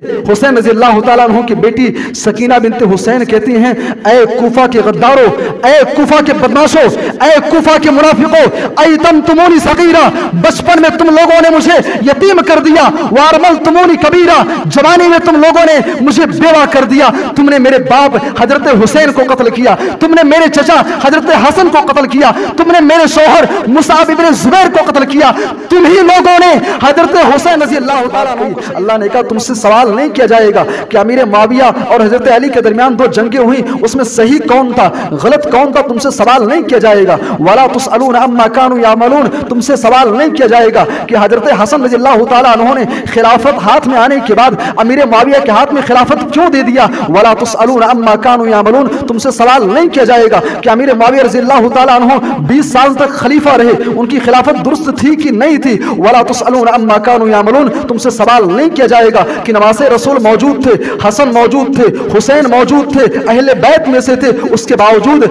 हुसैन रज़ी अल्लाह ताला अन्हु की बेटी सकीना बिनते हुसैन कहती हैं, ऐ कूफा के गद्दारों, ऐ कूफा के बदमाशों, ऐ कूफा के मुनाफिकों, ऐ तुमूनी सगीरा, बचपन में तुम लोगों ने मुझे यतीम कर दिया, वारमल तुमूनी कबीरा, जवानी में तुम लोगों ने मुझे बेवा कर दिया। तुमने मेरे बाप हजरत हुसैन को कत्ल किया, तुमने मेरे चचा हजरत हसन को कत्ल किया, तुमने मेरे शौहर मुसाब इब्न जुबैर को कत्ल किया, तुम ही लोगों ने हजरत हुसैन रज़ी अल्लाह ताला अन्हु। अल्लाह ने कहा तुमसे सवाल नहीं किया जाएगा कि अमीर मुआविया और हजरत अली के दरमियान दो जंगें हुई, उसमें सही कौन था, गलत कौन था, तुमसे सवाल नहीं किया जाएगा। वला तुसअलून अम्मा कानू यामलून, तुमसे सवाल नहीं किया जाएगा कि हजरत हसन रज़ियल्लाहु ताला अन्हु ने खिलाफत हाथ में आने के बाद अमीर मुआविया के हाथ में खिलाफत क्यों दे दिया। वला तुसअलून अम्मा कानू यामलून, तुमसे सवाल नहीं किया जाएगा कि अमीर मुआविया रज़ियल्लाहु ताला अन्हु 20 साल तक खलीफा रहे, उनकी खिलाफत दुरुस्त थी कि नहीं थी। वला तुसअलून अम्मा कानू यामलून, तुमसे सवाल नहीं किया जाएगा कि नवासे रसूल मौजूद थे, हसन मौजूद थे, हुसैन मौजूद थे, अहले बैत में से थे, उसके बावजूद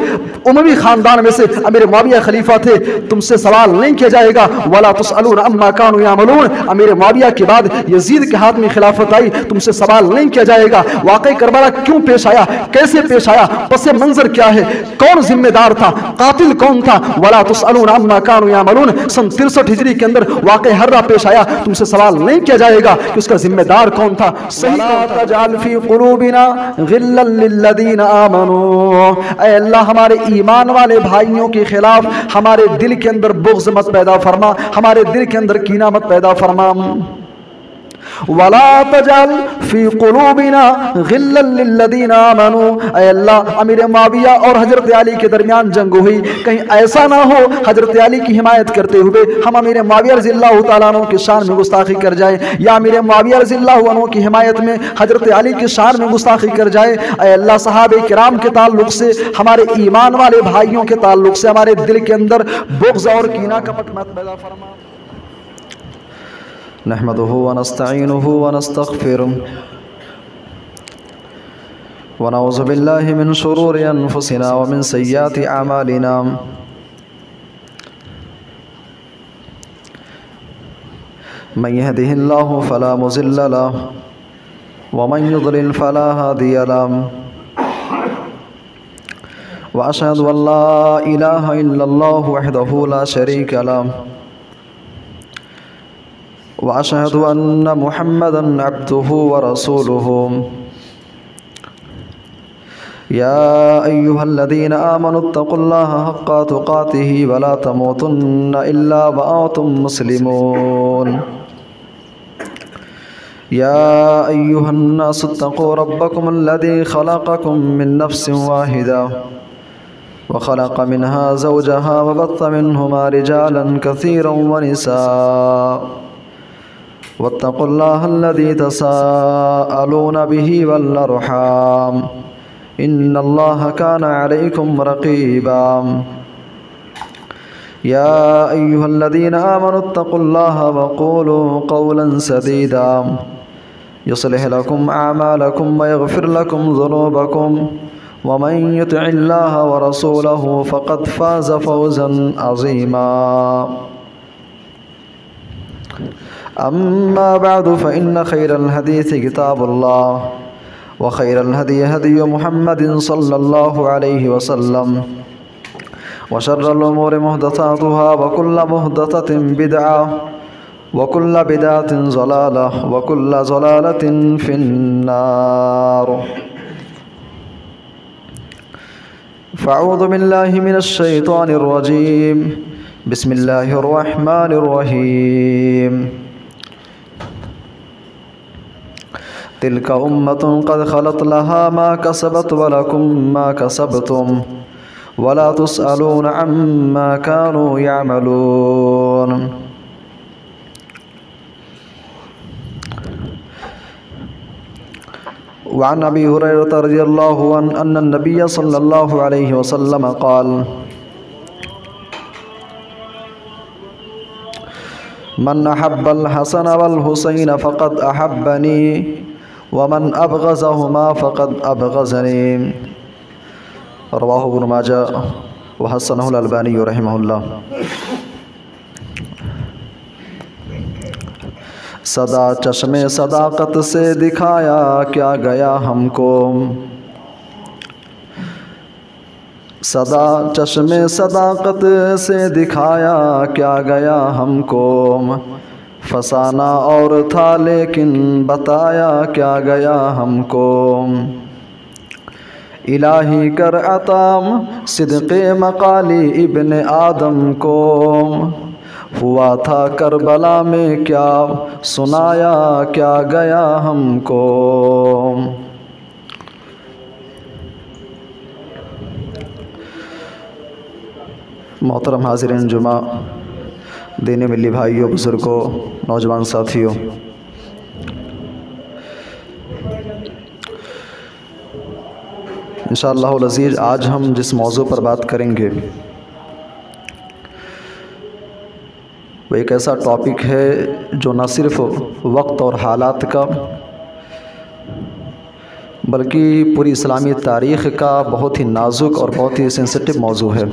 उमवी खानदान में से अमीर मुआविया खलीफा थे, तुमसे सवाल नहीं किया जाएगा। वला तुसअलून अम्मा कानू यामलून, अमीर मुआविया के बाद यजीद के हाथ में खिलाफत आई, तुमसे सवाल नहीं किया जाएगा वाकई करबला क्यों पेश आया, कैसे पेश आया, पस मंजर क्या है, कौन जिम्मेदार था, कातिल कौन था। वला तुसअलून अम्मा कानू यामलून, सन 63 हिजरी के अंदर वाकई हर्रा पेश आया, तुमसे सवाल नहीं किया जाएगा कि उसका जिम्मेदार कौन था, सही तजाल फी कुलूबिना गिल्लन लिल्लदीन आमनू। ऐ अल्लाह हमारे ईमान वाले भाइयों के खिलाफ हमारे दिल के अंदर बुग़्ज़ मत पैदा फरमा, हमारे दिल के अंदर कीना मत पैदा फरमा। वला तजाल फी कुलूबिना गिल्लन लिल्लदीन आमनू। ऐ अल्लाह अमीर मुआविया और हजरत अली के दरमियान जंग हुई, कहीं ऐसा ना हो हजरत अली की हिमायत करते हुए हम अमीर मुआविया रज़ियल्लाहु ताला अन्हु की शान में गुस्ताखी कर जाए, या अमीर मुआविया रज़ियल्लाहु अन्हु की हिमायत में हजरत अली की शान में गुस्ताखी कर जाए। ऐ अल्लाह सहाबे किराम के ताल्लुक से, हमारे ईमान वाले भाइयों के ताल्लुक से हमारे दिल के अंदर बुग़्ज़ और कीना कपट मत पैदा फरमा। नहमदुहु व नस्तईनुहु व नस्तगफिरुह व नऊज़ु बिल्लाहि मिन शुरूरि अनफुसिना व मिन सय्यिआति अमालिना। मन यहदिहिल्लाहु फला मुज़िल्ल लहु व मन युज़लिल फला हादिय लहु। व अशहदु अल्ला इलाहा इल्लल्लाहु वहदहु ला शरीका लहु व अशहदु अन्न मुहम्मदन अब्दुहु व रसूलुहु। या अय्युहल्लज़ीना आमनुत्तक़ुल्लाहा हक़्क़ तुक़ातिही व ला तमूतुन्ना इल्ला व अंतुम मुस्लिमून। या अय्युहन्नासुत्तक़ू रब्बकुमुल्लज़ी ख़लक़कुम मिन नफ़्सिन वाहिदा व ख़लक़ मिन्हा ज़ौजहा व बत्थ मिन्हुमा रिजालन कसीरन व निसाअ वत्तक़ुल्लाहल्लज़ी तसाअलून बिही वल अर्हाम इन्नल्लाहा काना अलैकुम रक़ीबा। या अय्युहल्लज़ीना आमनुत्तक़ुल्लाहा व क़ूलू क़ौलन सदीदा युस्लिह लकुम अअमालकुम व यग़फ़िर लकुम ज़ुनूबकुम व मन युतिइल्लाहा व रसूलहु फ़क़द फ़ाज़ फ़ौज़न अज़ीमा। अम्मा बअदु फ़इन्न खैरल हदीस किताबुल्लाह व खैरल हदी हदी मुहम्मदिन सल्लल्लाहु अलैहि वसल्लम व शर्रल उमूरि मुहदसातुहा व कुल्लु मुहदसतिन बिदअह व कुल्लु बिदअतिन ज़लालह व कुल्लु ज़लालतिन फिन्नार। फ़अऊज़ु बिल्लाहि मिनश शैतानिर रजीम। बिस्मिल्लाहिर रहमानिर रहीम। तिल्का उम्मतुन क़द ख़लत लहा मा कसबत व लकुम मा कसबतुम वला तुसअलून अम्मा कानू यअमलून। वअन अबी हुरैरह रज़ियल्लाहु अन्हु अन्न नबिय्य सल्लल्लाहु अलैहि वसल्लम क़ाल मन अहब्बल हसन वल हुसैन फ़क़द अहब्बनी व मन अबग़ज़हुमा फ़क़द अबग़ज़नी। रवाहु इब्न माजाह व हसनहुल अलबानी रहमहुल्लाह। सदा चश्मे सदाकत से दिखाया क्या गया हमको, सदा चश्मे सदाकत से दिखाया क्या गया हमको, फसाना और था लेकिन बताया क्या गया हमको। इलाही कर अताम सिद्क़े मकाली इब्न आदम को, हुआ था करबला में क्या सुनाया क्या गया हमको। मोहतरम हाज़िरीन जुमा, दीनी मिली भाइयों, बुज़ुर्गों, नौजवान साथियों, इंशाअल्लाह अज़ीज़ आज हम जिस मौजू पर बात करेंगे वो एक ऐसा टॉपिक है जो न सिर्फ़ वक्त और हालात का बल्कि पूरी इस्लामी तारीख़ का बहुत ही नाजुक और बहुत ही सेंसिटिव मौजू है।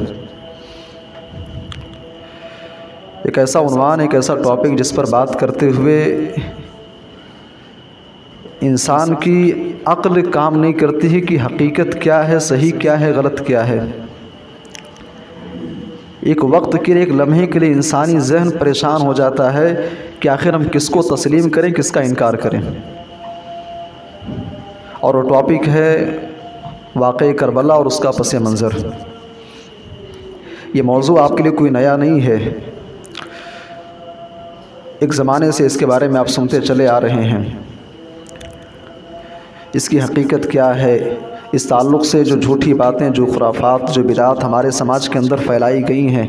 एक ऐसा उन्वान, एक ऐसा टॉपिक जिस पर बात करते हुए इंसान की अक्ल काम नहीं करती है कि हकीकत क्या है, सही क्या है, गलत क्या है। एक वक्त के लिए, एक लम्हे के लिए इंसानी जहन परेशान हो जाता है कि आखिर हम किसको तस्लीम करें, किसका इनकार करें। और वो टॉपिक है वाक़ई करबला और उसका पस मंज़र। ये मौजू आपके लिए कोई नया नहीं है, एक ज़माने से इसके बारे में आप सुनते चले आ रहे हैं। इसकी हकीकत क्या है, इस ताल्लुक़ से जो झूठी बातें, जो खुराफात, जो बिदात हमारे समाज के अंदर फैलाई गई हैं,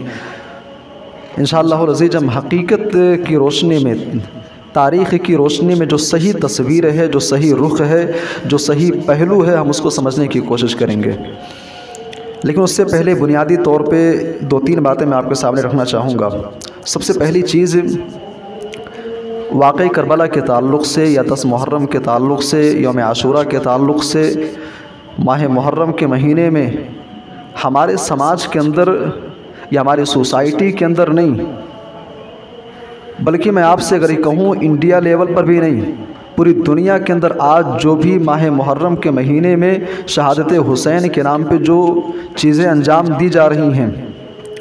इंशाअल्लाह अज़ीज़ हम हकीकत की रोशनी में, तारीख़ की रोशनी में जो सही तस्वीर है, जो सही रुख है, जो सही पहलू है, हम उसको समझने की कोशिश करेंगे। लेकिन उससे पहले बुनियादी तौर पे 2-3 बातें मैं आपके सामने रखना चाहूँगा। सबसे पहली चीज़, वाक़ई करबला के ताल्लुक़ से या 10 मुहर्रम के ताल्लुक़ से, यौम आशूरा के ताल्लुक़ से, माह मुहर्रम के महीने में हमारे समाज के अंदर या हमारी सोसाइटी के अंदर नहीं, बल्कि मैं आपसे अगर ये कहूँ इंडिया लेवल पर भी नहीं, पूरी दुनिया के अंदर आज जो भी माह मुहर्रम के महीने में शहादत हुसैन के नाम पे जो चीज़ें अंजाम दी जा रही हैं,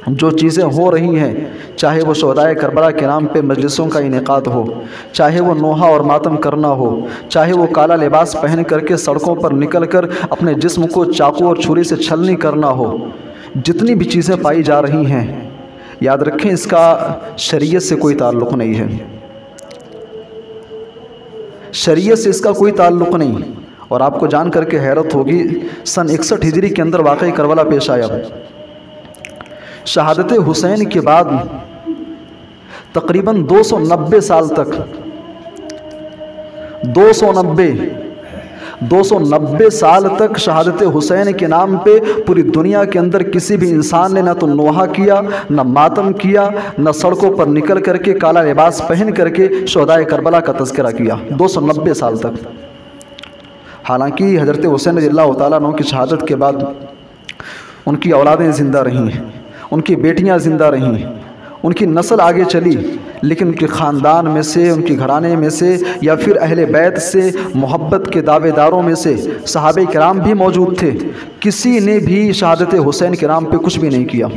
जो चीज़ें हो रही हैं, चाहे वो शुहदाए करबला के नाम पे मजलिसों का इनेकाद हो, चाहे वो नोहा और मातम करना हो, चाहे वो काला लिबास पहन करके सड़कों पर निकल कर अपने जिस्म को चाकू और छुरी से छलनी करना हो, जितनी भी चीज़ें पाई जा रही हैं, याद रखें इसका शरीयत से कोई ताल्लुक़ नहीं है। शरीयत से इसका कोई ताल्लुक़ नहीं। और आपको जान करके हैरत होगी, सन 61 हिजरी के अंदर वाक़ई करबला पेश आया। शहादत हुसैन के बाद तकरीबन 290 साल तक, 290 साल तक शहादत हुसैन के नाम पे पूरी दुनिया के अंदर किसी भी इंसान ने ना तो नोहा किया, ना मातम किया, ना सड़कों पर निकल करके काला लिबास पहन करके शुहदाए करबला का तज़किरा किया। 290 साल तक। हालांकि हज़रत हुसैन रज़ियल्लाहु ताला अन्हु की शहादत के बाद उनकी औलादें ज़िंदा रहीं, उनकी बेटियां ज़िंदा रहीं, उनकी नस्ल आगे चली, लेकिन उनके ख़ानदान में से, उनके घराने में से या फिर अहले बैत से, मोहब्बत के दावेदारों में से सहाबे किराम भी मौजूद थे। किसी ने भी शहादत हुसैन के नाम पे कुछ भी नहीं किया।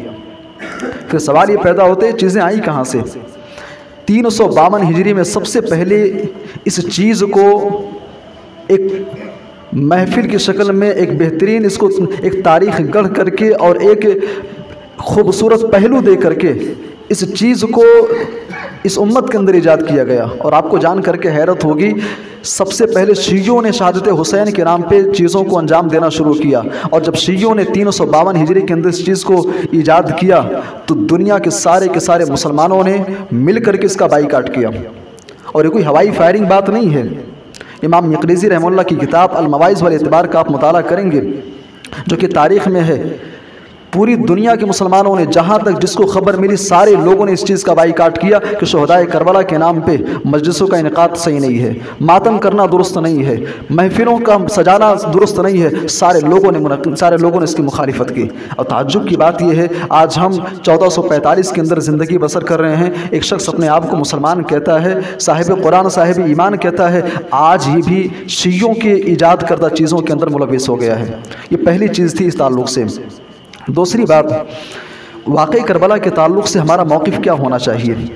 फिर सवाल ये पैदा होते, चीज़ें आई कहाँ से? 352 हिजरी में सबसे पहले इस चीज़ को एक महफिल की शक्ल में, एक बेहतरीन इसको एक तारीख़ गढ़ करके और एक खूबसूरत पहलू दे करके इस चीज़ को इस उम्मत के अंदर ईजाद किया गया। और आपको जान करके हैरत होगी, सबसे पहले शियों ने शहादत हुसैन के नाम पे चीज़ों को अंजाम देना शुरू किया। और जब शियों ने 352 हिजरी के अंदर इस चीज़ को ईजाद किया तो दुनिया के सारे मुसलमानों ने मिल करके इसका बाईकाट किया। और ये कोई हवाई फायरिंग बात नहीं है। इमाम मक़रिज़ी रहमतुल्लाह की किताब अल मवाइज़ वल एतबार का आप मुताला करेंगे, जो कि तारीख़ में है, पूरी दुनिया के मुसलमानों ने जहाँ तक जिसको खबर मिली सारे लोगों ने इस चीज़ का बाइकाट किया कि शहदाए करबला के नाम पे मजलिसों का इनेकाद सही नहीं है, मातम करना दुरुस्त नहीं है, महफिलों का सजाना दुरुस्त नहीं है। सारे लोगों ने इसकी मुखालिफत की। और ताज्जुब की बात यह है, आज हम 1445 के अंदर ज़िंदगी बसर कर रहे हैं। एक शख्स अपने आप को मुसलमान कहता है, साहिब कुरान साहिब ईमान कहता है, आज ही भी शियों के ईजाद करदा चीज़ों के अंदर मुलविस हो गया है। ये पहली चीज़ थी इस ताल्लुक़ से। दूसरी बात, वाक़ई करबला के ताल्लुक़ से हमारा मौक़िफ़ क्या होना चाहिए,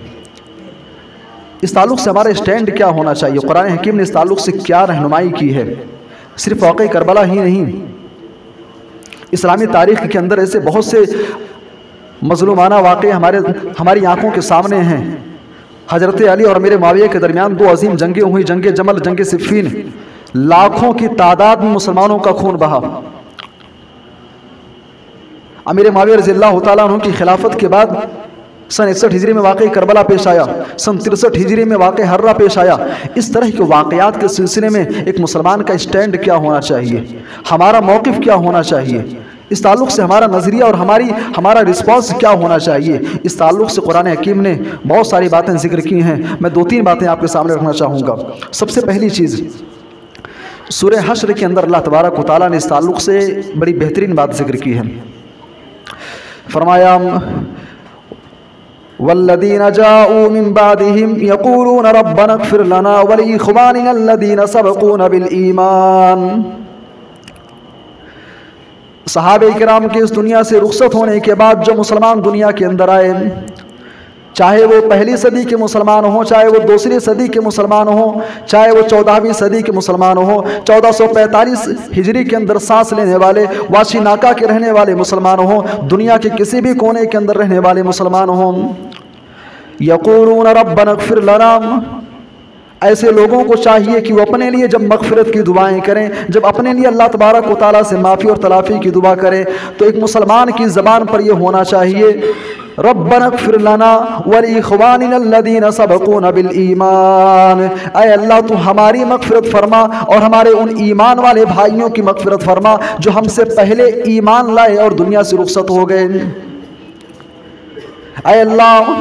इस ताल्लुक़ से हमारा स्टैंड क्या होना चाहिए, कुरान हकीम ने इस ताल्लुक़ से क्या रहनुमाई की है। सिर्फ वाक़ई करबला ही नहीं, इस्लामी तारीख़ के अंदर ऐसे बहुत से मज़लूमाना वाक़े हमारी आँखों के सामने हैं। हज़रत अली और मेरे मुआविया के दरमियान दो अजीम जंगें हुई, जंग जमल, जंग सिफ़ीन। लाखों की तादाद में मुसलमानों का खून बहा। अमीर मुआविया रज़ियल्लाहु तआला अन्हु की खिलाफत के बाद सन 61 हिजरी में वाक़ई करबला पेश आया, सन 63 हिजरी में वाक़ई हर्रा पेश आया। इस तरह के वाक़यात के सिलसिले में एक मुसलमान का स्टैंड क्या होना चाहिए, हमारा मौक़िफ़ क्या होना चाहिए, इस ताल्लुक़ से हमारा नज़रिया और हमारा रिस्पॉन्स क्या होना चाहिए, इस ताल्लुक़ से कुरान हकीम ने बहुत सारी बातें जिक्र की हैं। मैं 2-3 बातें आपके सामने रखना चाहूँगा। सबसे पहली चीज़, सूरह हश्र के अंदर अल्लाह तबारक व तआला ने इस ताल्लुक़ से बड़ी बेहतरीन बात जिक्र की है। फरमाया, वल्लदीना जाऊ मिन बादिहिम यक़ूलून रब्बना इग़फ़िर लना व लिइख़वानिना अल्लज़ीना सबक़ूना बिल ईमान। सहाबे किराम के इस दुनिया से रुखसत होने के बाद जो मुसलमान दुनिया के अंदर आए, चाहे वो पहली सदी के मुसलमान हों, चाहे वो दूसरी सदी के मुसलमान हों, चाहे वो 14वीं सदी के मुसलमान हों, 1445 हिजरी के अंदर सांस लेने वाले वाशी नाका के रहने वाले मुसलमान हों, दुनिया के किसी भी कोने के अंदर रहने वाले मुसलमान हों, यक़ूलून रब्बना इग़फ़िर लना, ऐसे लोगों को चाहिए कि वो अपने लिए जब मग़फ़िरत की दुआएं करें, जब अपने लिए अल्लाह तबारक व तआला से माफ़ी और तलाफ़ी की दुआ करें, तो एक मुसलमान की ज़बान पर यह होना चाहिए, रब्बना इग़फ़िर लना व लिइख़वानिना अल्लज़ीना सबक़ूना बिल ईमान। ऐ अल्लाह तू हमारी मग़फ़िरत फरमा और हमारे उन ईमान वाले भाइयों की मग़फ़िरत फरमा जो हमसे पहले ईमान लाए और दुनिया से रुख़सत हो गए। ऐ अल्लाह,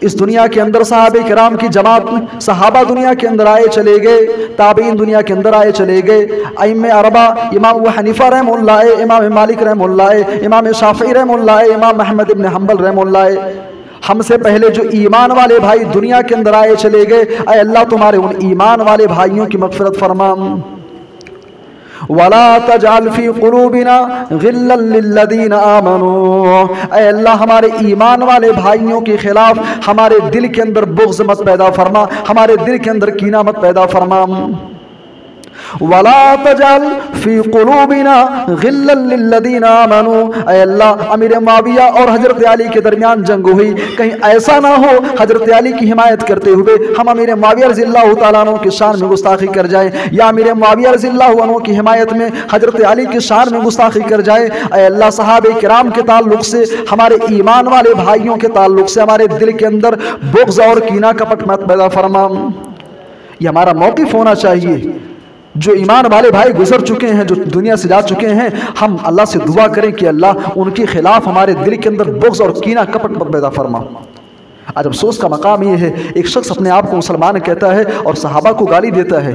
इस दुनिया के अंदर सहाबे किराम की जमात, सहाबा दुनिया के अंदर आए चले गए, ताबीन दुनिया के अंदर आए चले गए, अइम्मे अरबा इमाम अबू हनीफा रहमतुल्लाह, इमाम मालिक रहमतुल्लाह, इमाम शाफ़ी रहमतुल्लाह, इमाम अहमद इब्न हम्बल रहमतुल्लाह, हमसे पहले जो ईमान वाले भाई दुनिया के अंदर आए चले गए, ऐ अल्लाह तुम्हारे उन ईमान वाले भाइयों की मग़फ़िरत फरमा। वला तजअल फी क़ुलूबिना ग़िल्लन लिल्लज़ीना आमनू, ऐ अल्लाह हमारे ईमान वाले भाइयों के ख़िलाफ़ हमारे दिल के अंदर बुग़्ज़ मत पैदा फरमा, हमारे दिल के अंदर कीना मत पैदा फरमा। वला तजअल फी क़ुलूबिना ग़िल्लन लिल्लज़ीना आमनू, ऐ अल्लाह अमीर मुआविया और हज़रत अली के दरमियान जंग हुई, कहीं ऐसा ना हो हज़रत अली की हिमायत करते हुए हम अमीर मुआविया रज़ियल्लाहु तआला अन्हु की शान में गुस्ताखी कर जाएं, या अमीर मुआविया रज़ियल्लाहु अन्हु की हिमायत में हज़रत अली की शान में गुस्ताखी कर जाएं। ऐ अल्लाह सहाबे किराम के ताल्लुक़ से, हमारे ईमान वाले भाइयों के ताल्लुक़ से हमारे दिल के अंदर बुग़्ज़ और कीना कपट मत पैदा फरमा। ये हमारा मौक़िफ़ होना चाहिए। जो ईमान वाले भाई गुजर चुके हैं, जो दुनिया से जा चुके हैं, हम अल्लाह से दुआ करें कि अल्लाह उनके खिलाफ हमारे दिल के अंदर बुग़्ज़ और कीना कपट मत पैदा फरमा। आज अफसोस का मकाम ये है, एक शख्स अपने आप को मुसलमान कहता है और सहाबा को गाली देता है।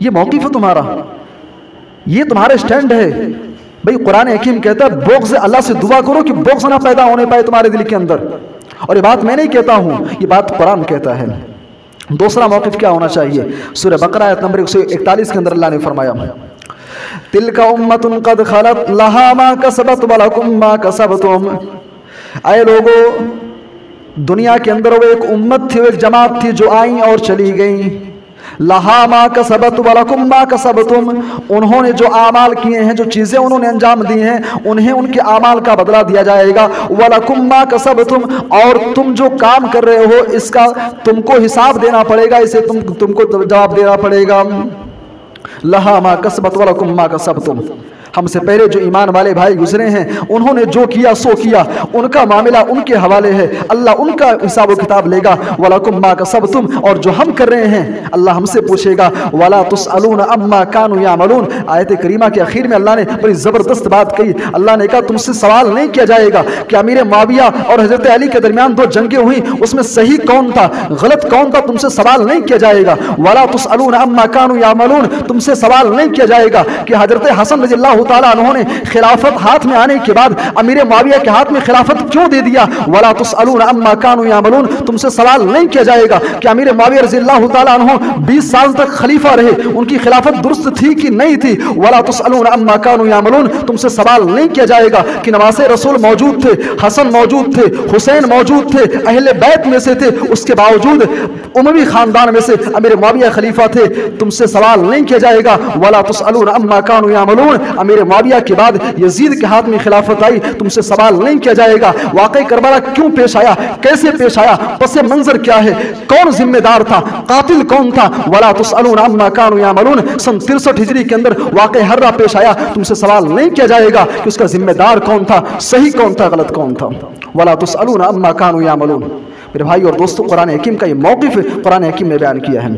ये मौक़िफ़ है तुम्हारा, ये तुम्हारा स्टैंड है। भाई कुरान हकीम कहता है बुग़्ज़, अल्लाह से दुआ करो कि बुग़्ज़ ना पैदा होने पाए तुम्हारे दिल के अंदर। और ये बात मैं नहीं कहता हूँ, ये बात कुरान कहता है। दूसरा मौक़िफ़ क्या होना चाहिए, सूरह बकरा आयत नंबर 141 के अंदर अल्लाह ने फरमाया, तिलका उम्मतुन क़द खलत लहा मा कसबत व लकुम मा कसबतुम। ऐ लोगो, दुनिया के अंदर वो एक उम्मत थी, वो एक जमात थी जो आई और चली गई। लहा मा कसबत व लकुम मा कसबतुम, उन्होंने जो आमाल किए हैं, जो चीज़ें उन्होंने अंजाम दी हैं, उन्हें उनके आमाल का बदला दिया जाएगा। व लकुम मा कसबतुम, और तुम जो काम कर रहे हो इसका तुमको हिसाब देना पड़ेगा, इसे तुमको जवाब देना पड़ेगा। लहा मा कसबत व लकुम मा कसबतुम। हमसे पहले जो ईमान वाले भाई गुजरे हैं उन्होंने जो किया सो किया, उनका मामला उनके हवाले है, अल्लाह उनका हिसाब किताब लेगा। वलकुम मा कसबतुम, और जो हम कर रहे हैं अल्लाह हमसे पूछेगा। वला तुसअलून अम्मा कानू यामलून। आयत करीमा के आखिर में अल्लाह ने बड़ी ज़बरदस्त बात कही। अल्लाह ने कहा तुमसे सवाल नहीं किया जाएगा कि अमीर मुआविया और हजरत अली के दरमियान दो जंगें हुई, उसमें सही कौन था गलत कौन था, तुमसे सवाल नहीं किया जाएगा। वला तुसअलून अम्मा कानू यामलून, तुमसे सवाल नहीं किया जाएगा कि हजरत हसन रज़ियल्लाहु ताला अन्हु ने खिलाफत हाथ में आने के बाद अमीर मुआविया के हाथ में खिलाफत क्यों दे दिया। वला तुसअलून अम्मा कानू यामलून, तुमसे सवाल नहीं किया जाएगा कि अमीर मुआविया रज़ियल्लाहु ताला अन्हु 20 साल तक खलीफा रहे, उनकी खिलाफत दुरुस्त थी कि नहीं थी। वला तुसअलून अम्मा कानू यामलून, तुमसे सवाल नहीं किया जाएगा कि नवासे रसूल मौजूद थे, हसन मौजूद थे, हुसैन मौजूद थे, अहले बैत में से थे, उसके बावजूद उमवी खानदान में से अमीर मुआविया खलीफा थे, तुमसे सवाल नहीं किया जाएगा। वला तुसअलून अम्मा कानू यामलून, अमीर मुआविया के बाद यजीद के हाथ में खिलाफत आई, तुमसे सवाल नहीं किया जाएगा वाकई करबला क्यों पेश आया, कैसे पेश आया, पस मंजर क्या है, कौन जिम्मेदार था, कातिल कौन था। वला तुसअलून अम्मा कानू यामलून, सन 63 हिजरी के अंदर वाकई हर्रा पेश आया, तुमसे सवाल नहीं किया जाएगा कि उसका जिम्मेदार कौन था, सही कौन था, गलत कौन था। वला तुसअलून अम्मा कानू यामलून। मेरे भाई और दोस्तों, कुरान हकीम का ये मौक़िफ़ कुरान हकीम ने बयान किया है।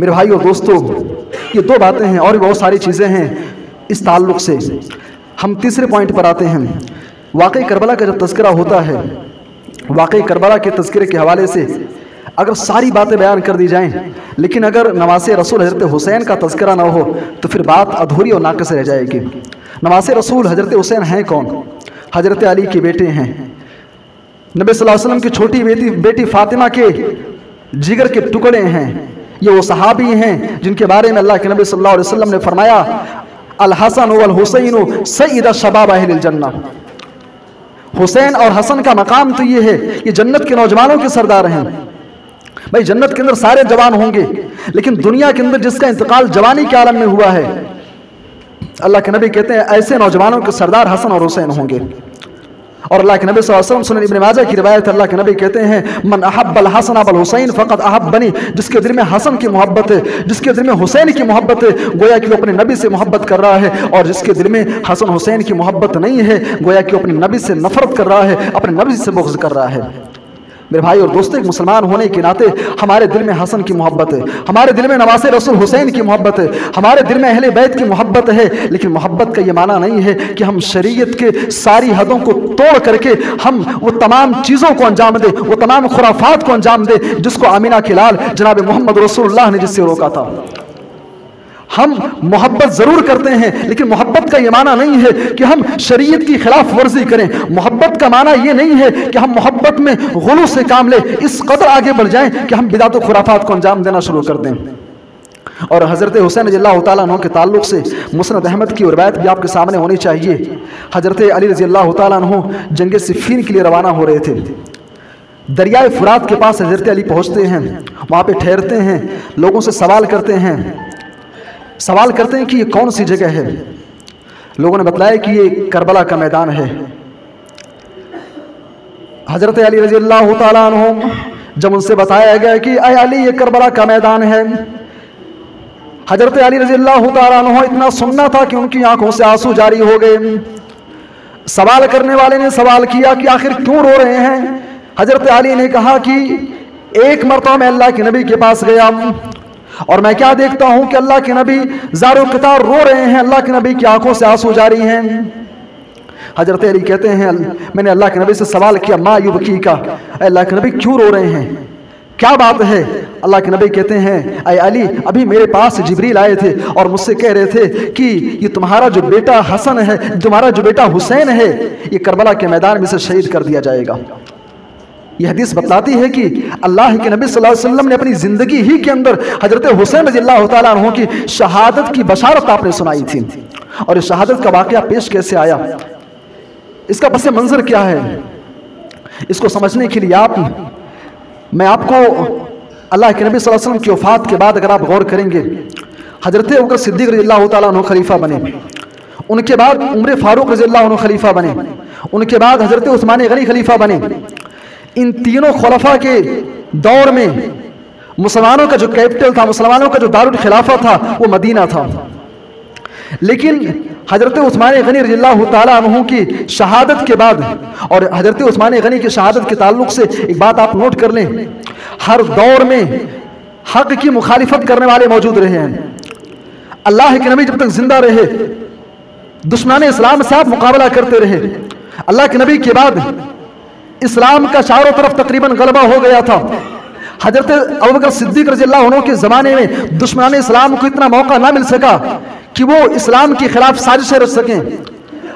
मेरे भाई और दोस्तों, ये दो बातें हैं और भी बहुत सारी चीज़ें हैं इस ताल्लुक़ से। हम तीसरे पॉइंट पर आते हैं। वाक़ई करबला का जब तज़किरा होता है, वाक़ई करबला के तज़किरे के हवाले से अगर सारी बातें बयान कर दी जाएं, लेकिन अगर नवासे रसूल हज़रत हुसैन का तज़किरा ना हो तो फिर बात अधूरी और नाक़िस रह जाएगी। नवासे रसूल हज़रत हुसैन हैं कौन? हज़रत अली के बेटे हैं, नबी सल्लल्लाहु अलैहि वसल्लम की छोटी बेटी फ़ातिमा के जिगर के टुकड़े हैं। ये वो सहाबी हैं जिनके बारे में अल्लाह के नबी सल्लल्लाहु अलैहि वसल्लम ने फरमाया, अल हसन वल हुसैन सय्यद शबाब अहलिल जन्नह। हुसैन और हसन का मकाम तो ये है, ये जन्नत के नौजवानों के सरदार हैं। भाई जन्नत के अंदर सारे जवान होंगे, लेकिन दुनिया के अंदर जिसका इंतकाल जवानी के आलम में हुआ है, अल्लाह के नबी कहते हैं ऐसे नौजवानों के सरदार हसन और हुसैन होंगे। और अल्लाह के नबी सल्लल्लाहु अलैहि वसल्लम, सुनन इब्न माजा की रिवायत, अल्लाह के नबी कहते हैं मन अहब्बल हसन वल हुसैन फ़क़द अहब्बनी, जिसके दिल में हसन की मोहब्बत है, जिसके दिल में हुसैन की मोहब्बत है, गोया कि वो अपने नबी से मोहब्बत कर रहा है। और जिसके दिल में हसन हुसैन की मोहब्बत नहीं है, गोया कि वो अपने नबी से नफरत कर रहा है, अपने नबी से बुग़्ज़ कर रहा है। मेरे भाई और दोस्तों, एक मुसलमान होने के नाते हमारे दिल में हसन की मोहब्बत है, हमारे दिल में नवासे रसूल हुसैन की मोहब्बत है, हमारे दिल में अहले बैत की मोहब्बत है। लेकिन मोहब्बत का ये माना नहीं है कि हम शरीयत के सारी हदों को तोड़ करके हम वो तमाम चीज़ों को अंजाम दें, वो तमाम खुराफात को अंजाम दें जिसको आमिना के लाल जनाब मोहम्मद रसूलुल्लाह ने जिससे रोका था। हम मोहब्बत ज़रूर करते हैं, लेकिन मोहब्बत का ये माना नहीं है कि हम शरीयत की खिलाफ वर्जी करें। मोहब्बत का माना ये नहीं है कि हम मोहब्बत में गुलू से काम लें, इस कदर आगे बढ़ जाएं कि हम बिदात व खुराफात को अंजाम देना शुरू कर दें। और हज़रत हुसैन रज़ियल्लाहु ताला अन्हु के ताल्लुक़ से मुस्नद अहमद की रिवायत भी आपके सामने होनी चाहिए। हज़रत अली रज़ियल्लाहु ताला अन्हु जंग सिफ़ीन के लिए रवाना हो रहे थे। दरियाए फ़ुरात के पास हज़रत अली पहुँचते हैं, वहाँ पर ठहरते हैं, लोगों से सवाल करते हैं कि ये कौन सी जगह है। लोगों ने बताया कि ये करबला का मैदान है। हज़रत अली रज़ियल्लाहु ताला अन्हु जब उनसे बताया गया कि अय अली ये करबला का मैदान है, हज़रत अली रज़ियल्लाहु ताला अन्हु इतना सुनना था कि उनकी आंखों से आंसू जारी हो गए। सवाल करने वाले ने सवाल किया कि आखिर क्यों रो रहे हैं। हज़रत अली ने कहा कि एक मरतबा मैं अल्लाह के नबी के पास गया और मैं क्या देखता हूं कि अल्लाह के नबी ज़ारो क़तार रो रहे हैं, अल्लाह के नबी की आंखों से आंसू जारी हैं। हज़रत अली कहते हैं मैंने अल्लाह के नबी से सवाल किया मा युबकी का, अल्लाह के नबी क्यों रो रहे हैं, क्या बात है। अल्लाह के नबी कहते हैं अय अली अभी मेरे पास जिब्रील आए थे और मुझसे कह रहे थे कि ये तुम्हारा जो बेटा हसन है, तुम्हारा जो बेटा हुसैन है, ये करबला के मैदान में से शहीद कर दिया जाएगा। यह हदीस बताती है कि अल्लाह के नबी सल्लल्लाहु अलैहि वसल्लम ने अपनी ज़िंदगी ही के अंदर हज़रत हुसैन रज़ियल्लाहु ताला अन्हु की शहादत की बशारत आपने सुनाई थी। और इस शहादत का वाक़या पेश कैसे आया, इसका पस मंज़र क्या है, इसको समझने के लिए मैं आपको अल्लाह के नबी सल्लल्लाहु अलैहि वसल्लम की वफ़ात के बाद अगर आप गौर करेंगे, हज़रत अबू बकर सिद्दीक़ रज़ियल्लाहु ताला अन्हु खलीफा बने, उनके बाद उमर फ़ारूक रज़ियल्लाहु अन्हु खलीफा बने, उनके बाद हज़रत उस्मान गनी खलीफा बने। इन तीनों खुलफा के दौर में मुसलमानों का जो कैपिटल था, मुसलमानों का जो दारुल खिलाफा था, वो मदीना था। लेकिन हजरत उस्मान गनी रज़ियल्लाहु ताला अन्हु की शहादत के बाद, और हजरत उस्मान गनी की शहादत के ताल्लुक से एक बात आप नोट कर लें, हर दौर में हक की मुखालिफत करने वाले मौजूद रहे हैं। अल्लाह के नबी जब तक जिंदा रहे दुश्मनान इस्लाम से आप मुकाबला करते रहे। अल्लाह के नबी के बाद इस्लाम का चारों तरफ तकरीबन गलबा हो गया था। हजरत अबू बकर सिद्दीक रज़ियल्लाहु अन्हु के ज़माने में दुश्मनान इस्लाम को इतना मौका ना मिल सका कि वो इस्लाम के खिलाफ साजिशें रच सकें।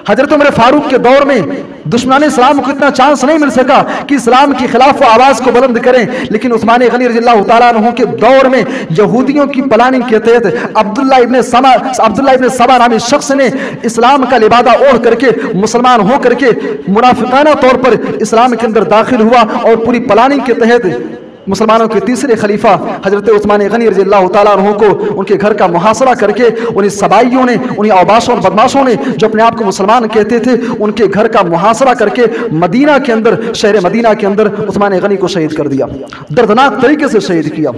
हजरत उमर फारूक के दौर में दुश्मनान इस्लाम को इतना चांस नहीं मिल सका कि इस्लाम के खिलाफ वो आवाज़ को बुलंद करें। लेकिन उस्मान गनी रज़ियल्लाहु ताला अन्हु के दौर में यहूदियों की प्लानिंग के तहत अब्दुल्ला इब्न सबा नामी शख्स ने इस्लाम का लिबादा ओढ़ करके मुसलमान हो करके मुनाफिकाना तौर पर इस्लाम के अंदर दाखिल हुआ और पूरी प्लानिंग के तहत मुसलमानों के तीसरे खलीफा हजरत उस्मान गनी रज़ियल्लाहु ताला अन्हु को उनके घर का मुहासरा करके उन्हीं सबाइयों ने, उन्हीं अवबाशों और बदमाशों ने जो अपने आप को मुसलमान कहते थे, उनके घर का मुहासरा करके मदीना के अंदर, शहर मदीना के अंदर उस्मान गनी को शहीद कर दिया, दर्दनाक तरीके से शहीद किया।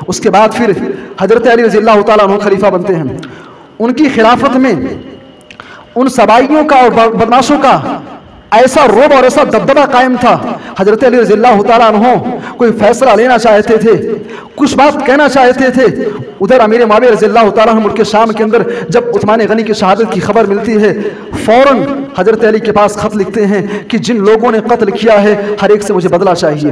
उसके बाद फिर हजरत अली रज़ियल्लाहु ताला अन्हु खलीफा बनते हैं। उनकी खिलाफत में उन सबाइयों का और बदमाशों का ऐसा रोब और ऐसा दबदबा कायम था। हजरत अली रज़ियल्लाहु ताला अन्हु कोई फैसला लेना चाहते थे, कुछ बात कहना चाहते थे, उधर अमीर मुआविया रज़ियल्लाहु ताला अन्हु मुल्क शाम के अंदर जब उस्मान गनी की शहादत की खबर मिलती है, फौरन हजरत अली के पास खत लिखते हैं कि जिन लोगों ने कत्ल किया है हर एक से मुझे बदला चाहिए।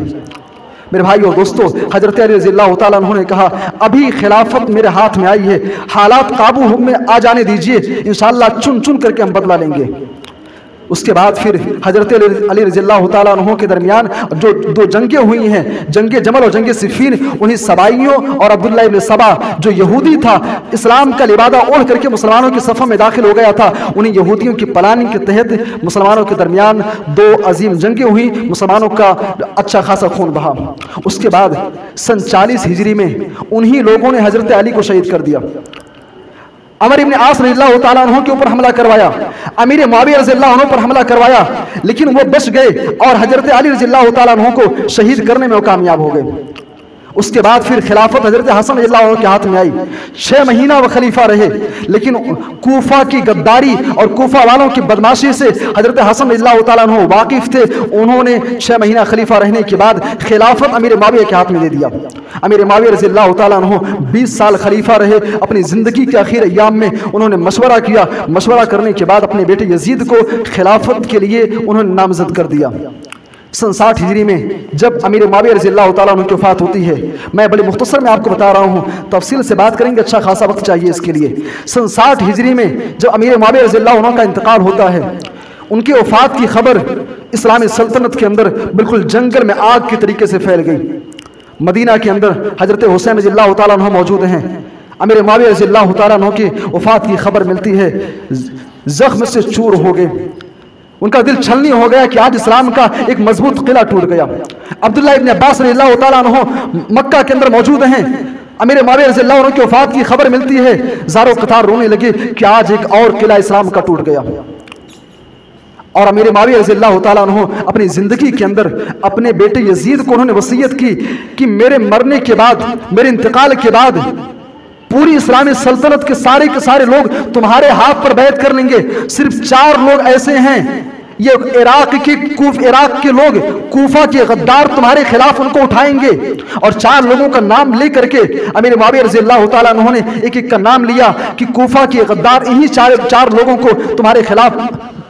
मेरे भाई और दोस्तों, हजरत अली रज़ियल्लाहु ताला अन्हु ने कहा अभी खिलाफत मेरे हाथ में आई है, हालात काबू में आ जाने दीजिए, इंशाअल्लाह चुन चुन करके हम बदला लेंगे। उसके बाद फिर हजरत अली रज़ियल्लाहु ताला अन्हु के दरमियान जो दो जंगें हुई हैं, जंगे जमल और जंगे सिफ़ीन, उन्हीं सबाइयों और अब्दुल्ला इब्न सबा जो यहूदी था, इस्लाम का लिबादा ओढ़ करके मुसलमानों के सफ़ में दाखिल हो गया था, उन्हीं यहूदियों की प्लानिंग के तहत मुसलमानों के दरमियान दो अजीम जंगें हुई, मुसलमानों का अच्छा खासा खून बहा। उसके बाद सन 40 हिजरी में उन्हीं लोगों ने हजरत अली को शहीद कर दिया। अमर इब्न आस रज़ियल्लाहु ताला अन्हु के ऊपर हमला करवाया, अमीर मुआविया रज़ियल्लाहु अन्हु पर हमला करवाया, लेकिन वो बच गए और हजरत अली रज़ियल्लाहु ताला अन्हु को शहीद करने में वो कामयाब हो गए। उसके बाद फिर खिलाफत हजरत हसन रज़ियल्लाहु अन्हु के हाथ में आई। 6 महीना वह खलीफा रहे, लेकिन कूफा की गद्दारी और कूफा वालों की बदमाशी से हजरत हसन रज़ियल्लाहु ताला अन्हु वाकिफ थे। उन्होंने 6 महीना खलीफा रहने के बाद खिलाफत अमीर मुआविया के हाथ में दे दिया। अमीर मुआविया रज़ियल्लाहु ताला अन्हु 20 साल खलीफा रहे। अपनी ज़िंदगी के आखिर अय्याम में उन्होंने मशवरा किया। मशवरा करने के बाद अपने बेटे यजीद को खिलाफत के लिए उन्होंने नामजद कर दिया। सन 60 हिजरी में जब अमीर मुआविया रज़ियल्लाहु ताला अन्हु की वफ़ात होती है, मैं बड़ी मुख्तसर में आपको बता रहा हूँ, तफसील से बात करेंगे, अच्छा खासा वक्त चाहिए इसके लिए। सन 60 हिजरी में जब अमीर मुआविया रज़ियल्लाहु अन्हु का इंतकाल होता है, उनकी वफ़ात की खबर इस्लामी सल्तनत के अंदर बिल्कुल जंगल में आग के तरीके से फैल गई। मदीना के अंदर हजरत हुसैन रज़ियल्लाहु ताला अन्हु मौजूद हैं। अमीर मुआविया रज़ियल्लाहु ताला अन्हु की वफ़ात की खबर मिलती है, जख्म से चूर हो गए। उनका दिल छलनी हो गया कि आज इस्लाम का एक मजबूत किला टूट गया। अब्दुल्ला इब्न अब्बास रज़ियल्लाहु ताला अन्हु मक्का के अंदर मौजूद हैं। अमीर मुआविया रज़ियल्लाहु अन्हु की वफ़ात की खबर मिलती है, ज़ारो कतार रोने लगे कि आज एक और किला इस्लाम का टूट गया। और अमीर मुआविया रज़ियल्लाहु ताला अन्हु अपनी ज़िंदगी के अंदर अपने बेटे यजीद को उन्होंने वसीयत की कि मेरे मरने के बाद, मेरे इंतकाल के बाद पूरी इस्लामी सल्तनत के सारे लोग तुम्हारे हाथ पर बैत कर लेंगे। सिर्फ 4 लोग ऐसे हैं, ये इराक के लोग, कूफा के गद्दार तुम्हारे खिलाफ उनको उठाएंगे। और 4 लोगों का नाम लेकर के अमीर मुआविया रज़ियल्लाहु ताला अन्हु ने एक का नाम लिया कि कूफा के गद्दार इन्हीं 4 लोगों को तुम्हारे खिलाफ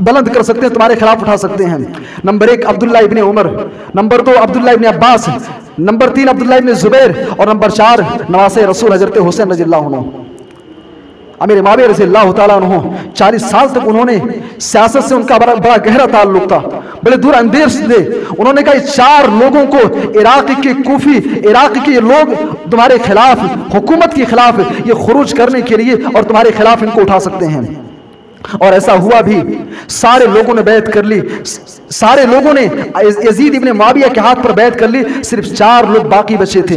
बुलंद कर सकते हैं, तुम्हारे खिलाफ उठा सकते हैं। नंबर 1 अब्दुल्ला इब्न उमर, नंबर 2 अब्दुल्ला इब्न अब्बास, नंबर 3 अब्दुल्ला इब्न जुबैर और नंबर 4 नवासे रसूल हजरत हुसैन रज़ियल्लाहु अन्हु। अमीर मुआविया रज़ियल्लाहु ताला अन्हु 40 साल तक उन्होंने सियासत से उनका बड़ा गहरा ताल्लुक था, बड़े दूर अंदेश थे। उन्होंने कहा 4 लोगों को इराक के लोग तुम्हारे खिलाफ, हुकूमत के खिलाफ ये खुरूज करने के लिए और तुम्हारे खिलाफ इनको उठा सकते हैं। और ऐसा हुआ भी, सारे लोगों ने बैत कर ली, सारे लोगों ने यजीद इब्न मुआविया के हाथ पर बैत कर ली। सिर्फ 4 लोग बाकी बचे थे,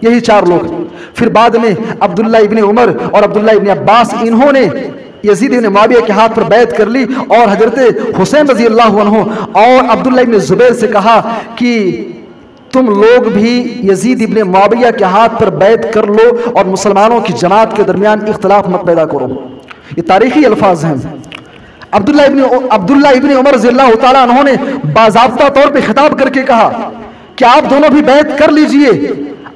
यही 4 लोग। फिर बाद में अब्दुल्ला इब्न उमर और अब्दुल्ला इब्न अब्बास, इन्होंने यजीद इब्न मुआविया के हाथ पर बैत कर ली और हजरत हुसैन रज़ियल्लाहु अन्हु और अब्दुल्ला इब्न जुबैर से कहा कि तुम लोग भी यजीद इब्न मुआविया के हाथ पर बैत कर लो और मुसलमानों की जमात के दरमियान इख्तिलाफ मत पैदा करो। ये तारीखी अल्फाज हैं। अब्दुल्ला इब्न उमर रज़ियल्लाहु ताला अन्हु ने बाज़ाब्ता तौर पे खिताब करके कहा कि आप दोनों भी बैत कर लीजिए,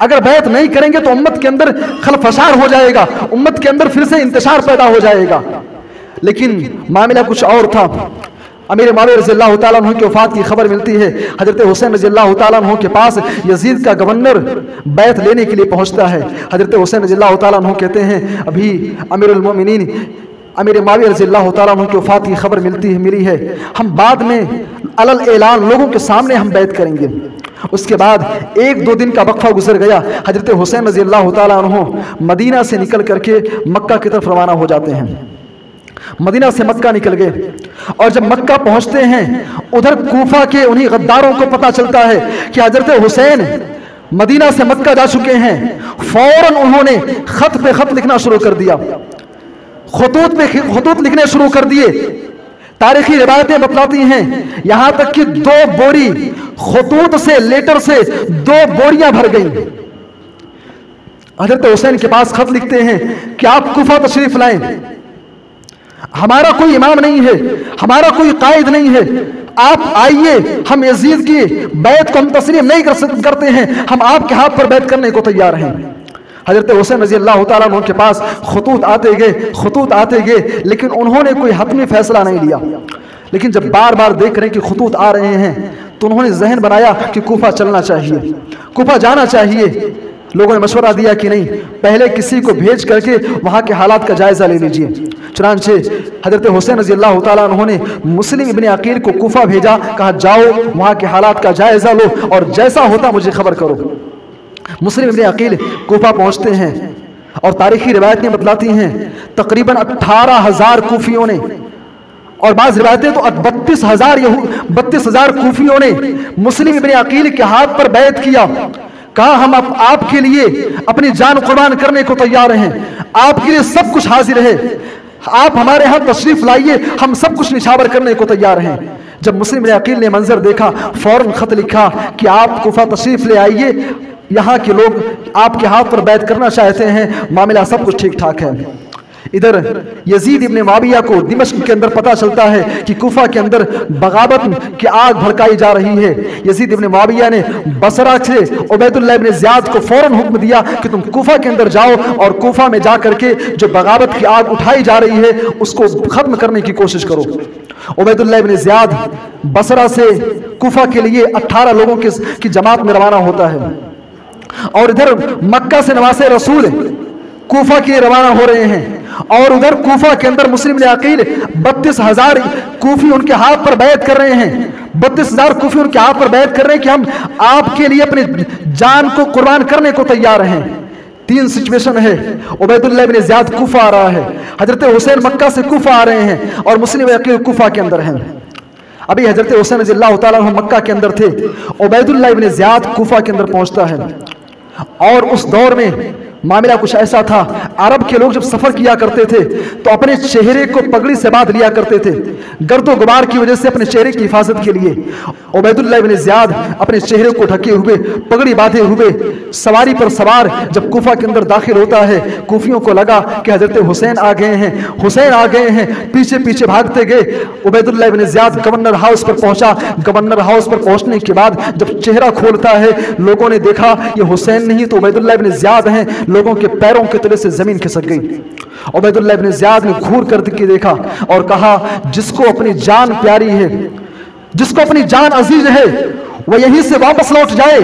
अगर बैत नहीं करेंगे तो उम्मत के अंदर खलफशार हो जाएगा, उम्मत के अंदर फिर से इंतशार पैदा हो जाएगा। लेकिन मामला कुछ और था। अमीर माविया रज़ियल्लाहु ताला अन्हु की वफ़ात की खबर मिलती है। हज़रत हुसैन रज़ियल्लाहु ताला अन्हु के पास यजीद का गवर्नर बैत लेने के लिए पहुंचता है। हज़रत हुसैन रज़ियल्लाहु ताला अन्हु कहते हैं अभी अमीरुल मोमिनीन अमीर माविया रज़ियल्लाहु ताला अन्हु की वफ़ात की खबर मिली है, हम बाद में अलल ऐलान लोगों के सामने हम बैत करेंगे। उसके बाद 1-2 दिन का वक्फा गुजर गया। हज़रत हुसैन रज़ियल्लाहु ताला अन्हु मदीना से निकल करके मक्का की तरफ रवाना हो जाते हैं। मदीना से मक्का निकल गए और जब मक्का पहुंचते हैं उधर कूफा के उन्हीं गद्दारों को पता चलता है कि हज़रत हुसैन मदीना से मक्का जा चुके हैं। फौरन उन्होंने खत पे खत लिखना शुरू कर दिया, खुतूत पे खुतूत लिखने शुरू कर दिए। तारीखी रिवायतें बतलाती हैं यहां तक कि 2 बोरी खुतूत से, लेटर से 2 बोरियां भर गई। हज़रत हुसैन के पास खत लिखते हैं कि आप कूफा तशरीफ लाएं, हमारा कोई इमाम नहीं है, हमारा कोई कायद नहीं है, आप आइए, हम यजीद की बैत को हम तस्लीम नहीं करते हैं, हम आपके हाथ पर बैत करने को तैयार हैं। हज़रत हुसैन रज़ियल्लाहु ताला अन्हु के पास खुतूत आते गए, लेकिन उन्होंने कोई हतमी फैसला नहीं लिया। लेकिन जब बार बार देख रहे हैं कि खुतूत आ रहे हैं तो उन्होंने जहन बनाया कि कूफा चलना चाहिए, कूफा जाना चाहिए। लोगों ने मशवरा दिया कि नहीं, पहले किसी को भेज करके वहाँ के हालात का जायज़ा ले लीजिए। चुनांचे हज़रत हुसैन रज़ियल्लाहु ताला अन्हु ने मुस्लिम इब्न अकील को कूफा भेजा, कहा जाओ वहाँ के हालात का जायज़ा लो और जैसा होता मुझे खबर करो। मुस्लिम इब्न अकील कूफा पहुँचते हैं और तारीखी रिवायतें बतलाती हैं तकरीबन 18,000 कूफियों ने और बाज़ रिवायतें तो 32,000 कूफियों ने मुस्लिम इब्न अकील के हाथ पर बैत किया। कहा हम आपके लिए अपनी जान कुर्बान करने को तैयार हैं, आपके लिए सब कुछ हाजिर है, आप हमारे यहाँ तशरीफ लाइए, हम सब कुछ निछावर करने को तैयार हैं। जब मुस्लिम इब्न अकील ने मंजर देखा फौरन खत लिखा कि आप कूफा तशरीफ ले आइए, यहाँ के लोग आपके हाथ पर बैत करना चाहते हैं, मामला सब कुछ ठीक ठाक है। इधर यजीद इब्न मुआविया को दिमश्क के अंदर पता चलता है कि कूफा के अंदर बगावत की आग भड़काई जा रही है। यजीद इब्न मुआविया ने बसरा से उबैदुल्लाह इब्न ज़ियाद को फौरन हुक्म दिया कि तुम कूफा के अंदर जाओ और कूफा में जा करके जो बगावत की आग उठाई जा रही है उसको खत्म करने की कोशिश करो। उबैदुल्लाह इब्न ज़ियाद बसरा से कूफा के लिए 18 लोगों की जमात में रवाना होता है और इधर मक्का से नवासे रसूल कूफा के लिए रवाना हो रहे हैं और उधर कूफा के अंदर मुस्लिम इब्न अकील 32,000 कूफी उनके हाथ पर बैत कर रहे हैं। 32,000 कूफी उनके हाथ पर बैत कर रहे हैं कि हम आपके लिए अपनी जान को कुर्बान करने को तैयार हैं। 3 सिचुएशन है। उबैदुल्लाह इब्न ज़ियाद कूफा आ रहा है, हजरत हुसैन मक्का से कूफा आ रहे हैं और मुस्लिम इब्न अकील कूफा के अंदर हैं। अभी हजरत हुसैन रज़ियल्लाहु ताला अन्हु मक्का के अंदर थे, उबैदुल्लाह इब्न ज़ियाद कूफा के अंदर पहुंचता है और उस दौर में मामला कुछ ऐसा था, अरब के लोग जब सफर किया करते थे तो अपने चेहरे को पगड़ी से बांध लिया करते थे गर्दो गुबार की वजह से अपने चेहरे की हिफाजत के लिए। उबैदुल्लाह इब्न ज़ियाद अपने चेहरे को ढके हुए पगड़ी बांधे हुए सवारी पर सवार जब कूफा के अंदर दाखिल होता है, कूफियों को लगा कि हजरत हुसैन आ गए हैं, हुसैन आ गए हैं, पीछे पीछे भागते गए। उबैदुल्लाह इब्न ज़ियाद गवर्नर हाउस पर पहुंचा। गवर्नर हाउस पर पहुंचने के बाद जब चेहरा खोलता है, लोगों ने देखा ये हुसैन नहीं तो उबैदुल्लाह इब्न ज़ियाद हैं। लोगों के पैरों के तले से जमीन खिसक गई। उबैदुल्लाह इब्न ज़ियाद ने घूर कर के देखा और कहा जिसको अपनी जान प्यारी है, जिसको अपनी जान अजीज है, वह यहीं से वापस लौट जाए,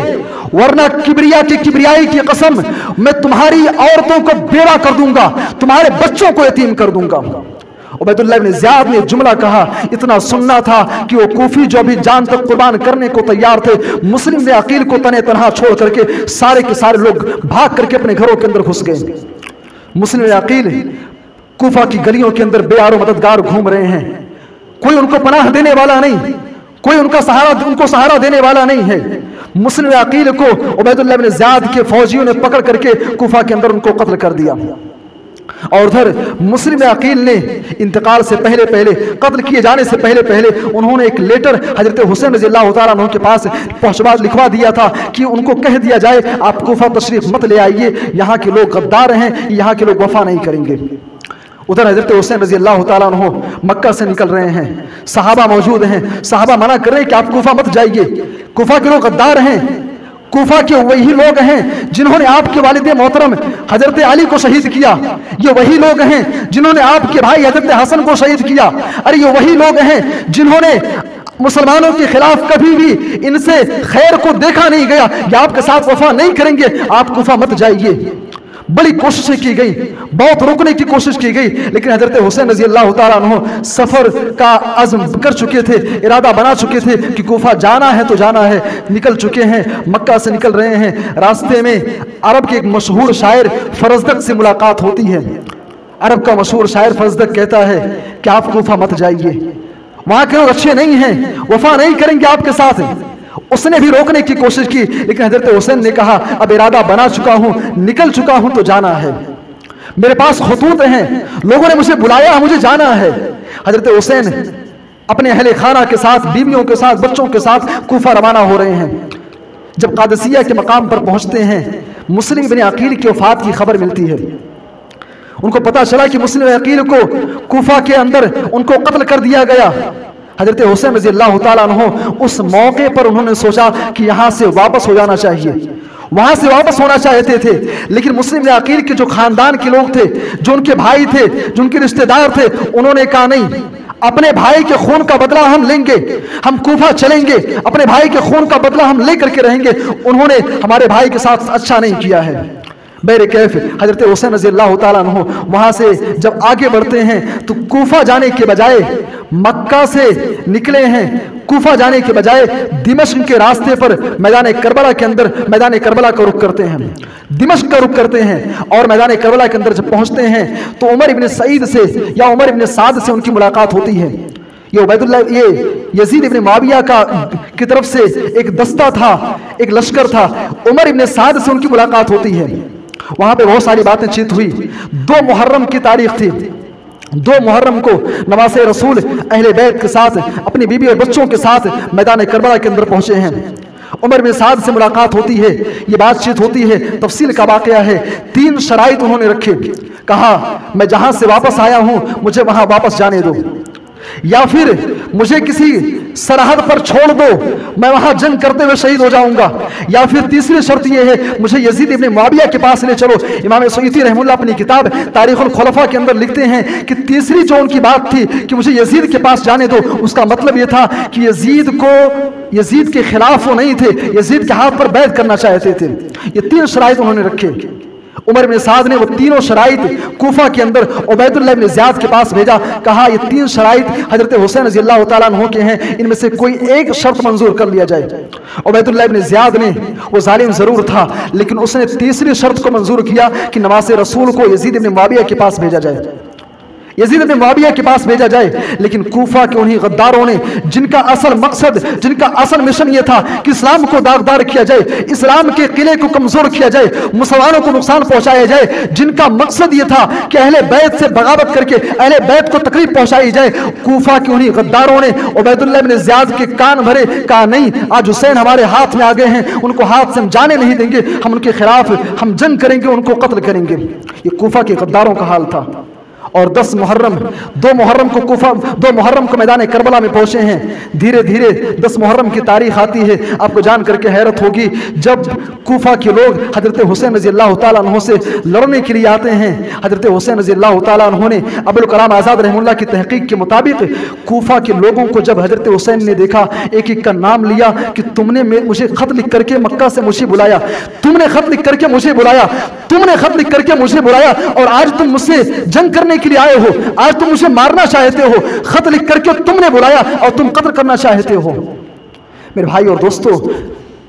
वरना किबरिया की किबरियाई की कसम मैं तुम्हारी औरतों को बेवा कर दूंगा, तुम्हारे बच्चों को यतीम कर दूंगा। उबैदुल्लाह इब्न ज़ियाद ने जुमला कहा, इतना सुनना था कि वो कूफी जो भी जान तक कुर्बान करने को तैयार थे, मुस्लिम ने अकील को तने तनहा छोड़ करके सारे के सारे लोग भाग करके अपने घरों के अंदर घुस गए। मुस्लिम ने अकील कूफा की गलियों के अंदर बेआरो मददगार घूम रहे हैं, कोई उनको पनाह देने वाला नहीं, कोई उनको सहारा देने वाला नहीं है। मुस्लिम अकील को उबैदुल्लाह इब्न ज़ियाद के फौजियों ने पकड़ करके कूफा के अंदर उनको कत्ल कर दिया। और उधर मुस्लिम अकील ने इंतकाल से पहले कत्ल किए जाने से पहले उन्होंने एक लेटर हजरत हुसैन रज़ियल्लाहु ताला अन्हु के पास लिखवा दिया था कि उनको कह दिया जाए आप कूफा तशरीफ मत ले आइए, यहाँ के लोग गद्दार हैं, यहाँ के लोग वफा नहीं करेंगे। उधर हजरत हुसैन रजी अल्लाह ताला अन्हु मक्का से निकल रहे हैं, सहाबा मौजूद हैं, सहाबा मना कर रहे हैं कि आप कूफा मत जाइए, कूफा के लोग गद्दार हैं, कूफा के वही लोग हैं जिन्होंने आपके वालिद मोहतरम हजरत अली को शहीद किया, ये वही लोग हैं जिन्होंने आपके भाई हजरत हसन को शहीद किया, अरे ये वही लोग हैं जिन्होंने मुसलमानों के खिलाफ कभी भी इनसे खैर को देखा नहीं गया, ये आपके साथ वफा नहीं करेंगे, आप कूफा मत जाइए। बड़ी कोशिशें की गई, बहुत रोकने की कोशिश की गई, लेकिन हजरत हुसैन रजी अल्लाह ताला अन्हु सफर का अज़्म कर चुके थे, इरादा बना चुके थे कि कूफा जाना है तो जाना है। निकल चुके हैं, मक्का से निकल रहे हैं, रास्ते में अरब के एक मशहूर शायर फरजदक से मुलाकात होती है। अरब का मशहूर शायर फरजदक कहता है कि आप कूफा मत जाइए, वहां के लोग अच्छे नहीं हैं, वफा नहीं करेंगे आपके साथ। उसने भी रोकने की कोशिश की, लेकिन हजरत हुसैन ने कहा अब इरादा बना चुका हूं, निकल चुका हूं तो जाना है, मेरे पास खतूत हैं, लोगों ने मुझे बुलाया, मुझे जाना है। हजरत हुसैन अपने अहले खाना के साथ, बीवियों के साथ, बच्चों के साथ कूफा रवाना हो रहे हैं। जब कादसिया के मकाम पर पहुंचते हैं, मुस्लिम इब्न अकील की वफात की खबर मिलती है। उनको पता चला कि मुस्लिम अकील को कूफा के अंदर उनको कत्ल कर दिया गया। हजरत हुसैन रज़ी अल्लाह ताला अन्हु उस मौके पर उन्होंने सोचा कि यहाँ से वापस हो जाना चाहिए, वहां से वापस होना चाहते थे, लेकिन मुस्लिम अकील के जो खानदान के लोग थे, जो उनके भाई थे, जो उनके रिश्तेदार थे, उन्होंने कहा नहीं, अपने भाई के खून का बदला हम लेंगे, हम कूफा चलेंगे, अपने भाई के खून का बदला हम लेकर के रहेंगे। उन्होंने हमारे भाई के साथ अच्छा नहीं किया है। बेर कैफ हजरत हुसैन रज़ी अल्लाह ताला अन्हु वहां से जब आगे बढ़ते हैं तो कूफा जाने के बजाय, मक्का से निकले हैं, कूफा जाने के बजाय दिमश्क के रास्ते पर मैदान करबला के अंदर, मैदान करबला का रुख करते हैं, दिमश्क का रुख करते हैं। और मैदान करबला के अंदर जब पहुंचते हैं तो उमर इब्न सईद से या उमर इब्न साद से उनकी मुलाकात होती है। ये उबैदुल्लाह, ये यजीद इब्न मुआविया की तरफ से एक दस्ता था, एक लश्कर था, उमर इब्न साद से उनकी मुलाकात होती है। वहां पे बहुत सारी बातें चित हुई। 2 मुहर्रम की तारीख थी, 2 मुहर्रम को नवासे रसूल अहले बैत के साथ, अपनी बीबी और बच्चों के साथ मैदान करबला के अंदर पहुंचे हैं। उमर बिन साद से मुलाकात होती है, ये बातचीत होती है, तफसील का वाकया है। 3 शराइत उन्होंने रखे, कहा मैं जहां से वापस आया हूं मुझे वहां वापस जाने दो, या फिर मुझे किसी सरहद पर छोड़ दो, मैं वहां जंग करते हुए शहीद हो जाऊंगा, या फिर तीसरी शर्त यह है मुझे यजीद इब्न मुआविया के पास ले चलो। इमाम सुयूती रहमुल्लाह अपनी किताब तारीखुल खुलफा के अंदर लिखते हैं कि तीसरी जो उनकी बात थी कि मुझे यजीद के पास जाने दो, उसका मतलब यह था कि यजीद के खिलाफ वो नहीं थे, यजीद के हाथ पर बैत करना चाहते थे। ये 3 शराइत उन्होंने रखे। उमर बिन साद ने वो तीनों शराइत कूफा के अंदर उबैदुल्लाह इब्न ज़ियाद के पास भेजा, कहा ये 3 शराइत हजरत हुसैन रज़ी अल्लाह ताला अन्हु के हैं, इनमें से कोई एक शर्त मंजूर कर लिया जाए। उबैदुल्लाह इब्न ज़ियाद ने, वो जालिम जरूर था, लेकिन उसने तीसरी शर्त को मंजूर किया कि नवासे रसूल को यजीद इब्न मुआविया के पास भेजा जाए, यजीद इब्न मुआविया के पास भेजा जाए। लेकिन कूफा के उन्हीं गद्दारों ने, जिनका असल मकसद, जिनका असल मिशन ये था कि इस्लाम को दागदार किया जाए, इस्लाम के किले को कमजोर किया जाए, मुसलमानों को नुकसान पहुंचाया जाए, जिनका मकसद ये था कि अहले बैत से बगावत करके अहले बैत को तकलीफ पहुंचाई जाए, कूफा के उन्हीं गद्दारों ने उबैदुल्लाह इब्न ज़ियाद के कान भरे, कहा नहीं, आज हुसैन हमारे हाथ में आ गए हैं, उनको हाथ से हम जाने नहीं देंगे, हम उनके खिलाफ हम जंग करेंगे, उनको कत्ल करेंगे। ये कूफा के गद्दारों का हाल था। और 2 मुहर्रम को मैदान करबला में पहुंचे हैं। धीरे धीरे 10 मुहर्रम की तारीख आती है। आपको जान करके हैरत होगी, जब कूफा के लोग हजरत हुसैन रज़ी अल्लाह ताला अन्हु से लड़ने के लिए आते हैं, हजरत हुसैन रज़ी अल्लाह ताला अन्हु ने अबुल कलाम आज़ाद रहमुल्लाह की तहकीक के मुताबिक कूफा के लोगों को जब हजरत हुसैन ने देखा, एक एक का नाम लिया कि तुमने मुझे खत लिख करके मक्का से मुझे बुलाया, तुमने खत लिख करके मुझे बुलाया, तुमने खत लिख करके मुझे बुलाया, और आज तुम मुझसे जंग करने के लिए आए हो, आज तुम मुझे मारना चाहते हो, खत लिख करके तुमने बुलाया और तुम कत्ल करना चाहते हो। मेरे भाई और दोस्तों,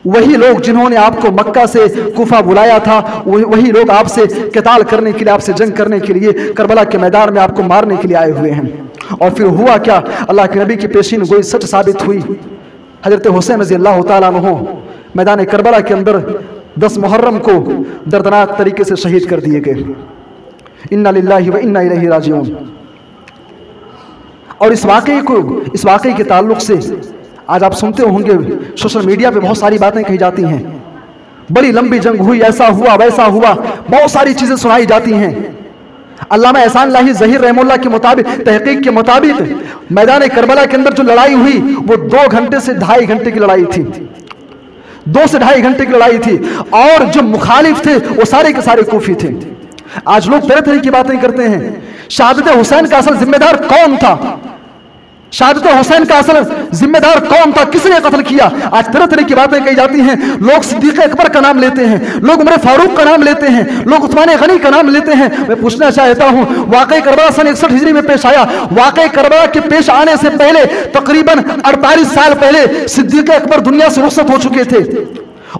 वही लोग जिन्होंने आपको मक्का से कूफा बुलाया था, वही लोग आपसे किताल करने के लिए, आपसे जंग करने के लिए करबला के मैदान में आपको मारने के लिए आए हुए हैं। और फिर हुआ क्या, अल्लाह के नबी की पेशीन गोई सच साबित हुई। हजरत हुसैन रज़ी अल्लाह ताला अन्हु मैदान करबला के अंदर 10 मुहर्रम को दर्दनाक तरीके से शहीद कर दिए गए। इन्ना लिल्लाहि व इन्ना इलैहि राजिऊन। और इस वाक़े के ताल्लुक से आज आप सुनते होंगे सोशल मीडिया पे बहुत सारी बातें कही जाती हैं, बड़ी लंबी जंग हुई, ऐसा हुआ वैसा हुआ, बहुत सारी चीजें सुनाई जाती हैं। अल्लामा एहसान लाही ज़हीर रहमुल्लाह के मुताबिक, तहकीक के मुताबिक, मैदान करबला के अंदर जो लड़ाई हुई वो 2 घंटे से 2.5 घंटे की लड़ाई थी। 2 से 2.5 घंटे की लड़ाई थी। और जो मुखालिफ थे वो सारे के सारे कूफी थे। आज लोग तरह तरह की बातें करते हैं। शहादत हुसैन का असल जिम्मेदार कौन था? शहादत हुसैन का असल जिम्मेदार कौन था? किसने कत्ल किया? आज तरह तरह की बातें कही जाती हैं। लोग सिद्दीक़ अकबर का नाम लेते हैं, लोग उमर फारूक का नाम लेते हैं, लोग उस्मान गनी का नाम लेते हैं। मैं पूछना चाहता हूं, वाक़ई करबला सन 61 हिजरी में पेश आया। वाक़ई करबला के पेश आने से पहले तकरीबन 48 साल पहले सिद्दीक़ अकबर दुनिया से रुखसत हो चुके थे।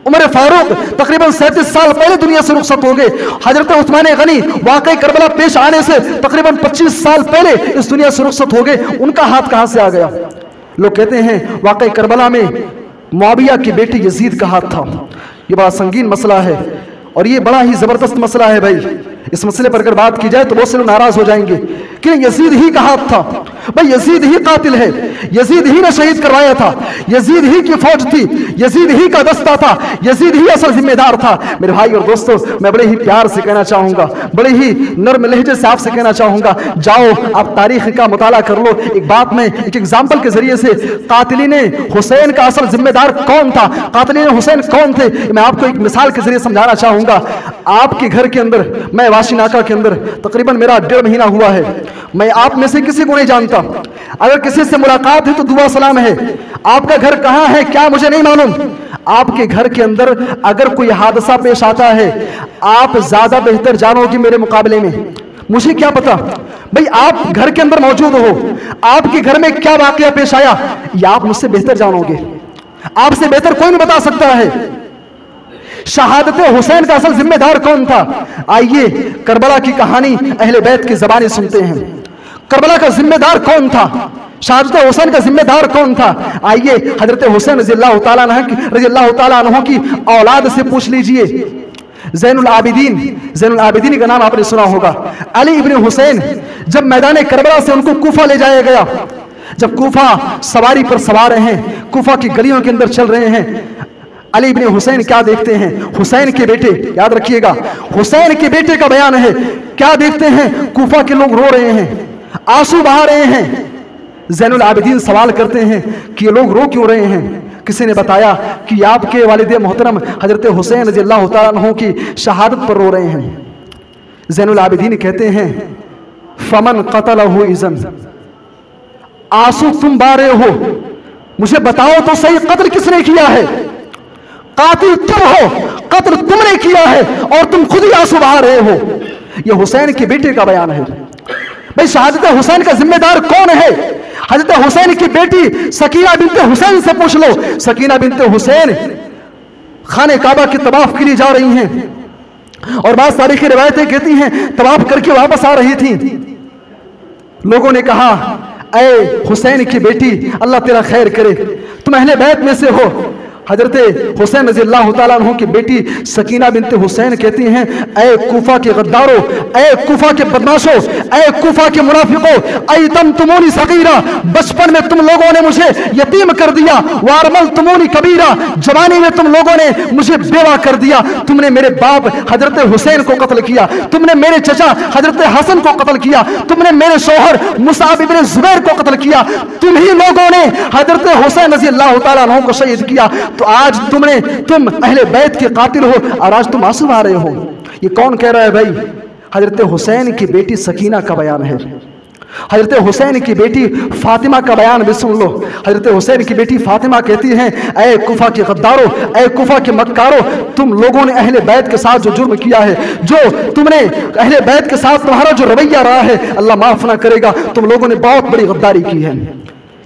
उमर फारूक तकरीबन 37 साल पहले दुनिया से रुखसत हो गए। हजरत उस्मान गनी वाकई करबला पेश आने से तकरीबन 25 साल पहले इस दुनिया से रुखसत हो गए। उनका हाथ कहां से आ गया? लोग कहते हैं वाकई करबला में मुआविया की बेटी यजीद का हाथ था। ये बड़ा संगीन मसला है और ये बड़ा ही जबरदस्त मसला है भाई। इस मसले पर अगर बात की जाए तो बहुत से लोग नाराज हो जाएंगे कि यजीद ही का हाथ था। भाई यजीद ही कातिल है, यजीद ही ने शहीद करवाया था, यजीद ही की फौज थी, यजीद ही का दस्ता था, यजीद ही असल जिम्मेदार था। मेरे भाई और दोस्तों, मैं बड़े ही प्यार से कहना चाहूंगा, बड़े ही नर्म लहजे से आपसे कहना चाहूंगा, जाओ आप तारीख का मुताला कर लो। एक बात में एक एग्जाम्पल के जरिए से, कातिलीन हुसैन का असल जिम्मेदार कौन था, कातिलीन हुसैन कौन थे, मैं आपको एक मिसाल के जरिए समझाना चाहूंगा। आपके घर के अंदर, मैं वाशी नाका के अंदर तकरीबन मेरा 1.5 महीना हुआ है। मैं आप में से किसी को नहीं जानता। अगर किसी से मुलाकात है तो दुआ सलाम है। आपका घर कहां है क्या मुझे नहीं मालूम। आपके घर के अंदर अगर कोई हादसा पेश आता है, आप ज्यादा बेहतर जानोगे मेरे मुकाबले में। मुझे क्या पता भाई, आप घर के अंदर मौजूद हो, आपके घर में क्या वाकया पेश आया, यह आप मुझसे बेहतर जानोगे। आपसे बेहतर कोई नहीं बता सकता है। शहादत हुसैन का असल जिम्मेदार कौन था? आइए करबला की कहानी अहले बैत की ज़बानी सुनते हैं। करबला का जिम्मेदार कौन था? शहादत हुसैन का जिम्मेदार कौन था? आइए हजरत हुसैन रज़ियल्लाहु ताला अन्हु की औलाद से पूछ लीजिए। ज़ैनुल आबिदीन का नाम आपने सुना होगा। अली इब्न हुसैन जब मैदान करबला से उनको कूफा ले जाया गया, जब कूफा सवारी पर सवार हैं, कूफा की गलियों के अंदर चल रहे हैं, अली इब्न हुसैन क्या देखते हैं? हुसैन के बेटे, याद रखिएगा हुसैन के बेटे का बयान है। क्या देखते हैं? कूफा के लोग रो रहे हैं, आंसू बहा रहे हैं। ज़ैनुल आबिदीन सवाल करते हैं कि ये लोग रो क्यों रहे हैं? किसी ने बताया कि आपके वालिद मोहतरम हजरत हुसैन रज़ियल्लाहु ताला अन्हु की शहादत पर रो रहे हैं। ज़ैनुल आबिदीन कहते हैं फमन क़तलहु इज़न, आंसू तुम बहा रहे हो, मुझे बताओ तो सही कत्ल किसने किया है? कातिल तुम हो, कत्ल तुमने किया है और तुम खुद ही आंसू बहा रहे हो। यह हुसैन के बेटे का बयान है। भाई शहादत हुसैन का जिम्मेदार कौन है? हजरत हुसैन की बेटी सकीना बिनते हुसैन से पूछ लो। सकीना बिनते हुसैन खाने काबा के तवाफ के लिए जा रही हैं और बाद तारीखी रिवायतें कहती हैं तवाफ करके वापस आ रही थी। लोगों ने कहा, ऐ हुसैन की बेटी, अल्लाह तेरा खैर करे, तुम अहले बैत में से हो। हजरत हुसैन रज़ियल्लाहु ताला अन्हु की बेटी सकीना बिनते हुसैन कहती हैं, ऐ कूफा के गद्दारों, ऐ कूफा के बदमाशों, ऐ कूफा के मुनाफिकों, अयतम तुमोनी सगीरा, बचपन में तुम लोगों ने मुझे यतीम कर दिया, वारमल तुमोनी कबीरा, जवानी में तुम लोगों ने मुझे बेवा कर दिया। तुमने मेरे बाप हजरत हुसैन को कत्ल किया, तुमने मेरे चचा हजरत हसन को कत्ल किया, तुमने मेरे शौहर मुसाब इब्न जुबैर को कत्ल किया, तुम ही लोगों ने हजरत हुसैन रज़ियल्लाहु ताला अन्हु को शहीद किया। तो आज तुम अहले बैत के कातिल हो और आज तुम आंसू बहा रहे हो। ये कौन कह रहा है भाई? हजरत हुसैन की बेटी सकीना का बयान है। हजरत हुसैन की बेटी फातिमा का बयान भी सुन लो। हजरत हुसैन की बेटी फातिमा कहती हैं, ऐ कूफा के गद्दारों, ऐ कूफा के मक्कारों, तुम लोगों ने अहले बैत के साथ जो जुर्म किया है, जो तुमने अहले बैत के साथ तुम्हारा जो रवैया रहा है, अल्लाह माफ ना करेगा, तुम लोगों ने बहुत बड़ी गद्दारी की है।